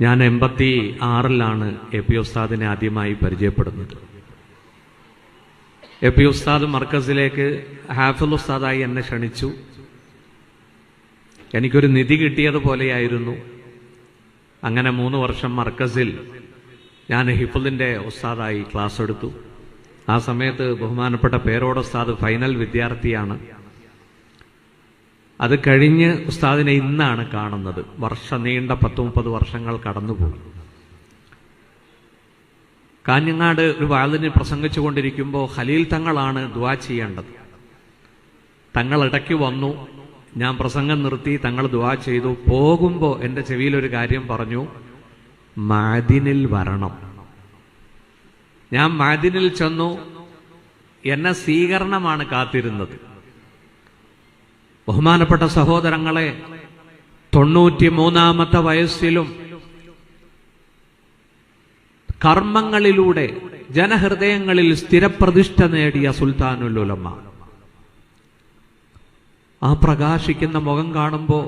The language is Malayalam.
ഞാൻ 86-ലാണ് എ.പി. ഉസ്താദിനെ ആദ്യമായി പരിചയപ്പെടുന്നത്. എ.പി. ഉസ്താദ് മർക്കസിലേക്ക് ഹാഫിൾ ഉസ്താദായി എന്നെ ക്ഷണിച്ചു. എനിക്കൊരു നിധി കിട്ടിയതുപോലെയായിരുന്നു. അങ്ങനെ 3 വർഷം മർക്കസിൽ ഞാൻ ഹിഫ്ളിന്റെ ഉസ്താദായി ക്ലാസ് എടുത്തു. ആ സമയത്ത് ബഹുമാനപ്പെട്ട പേരോട് ഉസ്താദ് ഫൈനൽ വിദ്യാർത്ഥിയാണ്. അത് കഴിഞ്ഞ് ഉസ്താദിനെ ഇന്നാണ് കാണുന്നത്. നീണ്ട 10-30 വർഷങ്ങൾ കടന്നുപോയി. കാഞ്ഞങ്ങാട് ഒരു വാളിന് പ്രസംഗിച്ചു കൊണ്ടിരിക്കുമ്പോൾ ഖലീൽ തങ്ങളാണ് ദുആ ചെയ്യേണ്ടത്. തങ്ങൾ ഇടയ്ക്ക് വന്നു. ഞാൻ പ്രസംഗം നിർത്തി. തങ്ങൾ ദുആ ചെയ്തു. പോകുമ്പോൾ എൻ്റെ ചെവിയിലൊരു കാര്യം പറഞ്ഞു, മഅദിനിൽ വരണം. ഞാൻ മഅദിനിൽ ചെന്നു. എന്നെ സ്വീകരണമാണ് കാത്തിരുന്നത്. ബഹുമാനപ്പെട്ട സഹോദരങ്ങളെ, 93-ാമത്തെ വയസ്സിലും കർമ്മങ്ങളിലൂടെ ജനഹൃദയങ്ങളിൽ സ്ഥിരപ്രതിഷ്ഠ നേടിയ സുൽത്താനുൽ ഉലമ, ആ പ്രകാശിക്കുന്ന മുഖം കാണുമ്പോൾ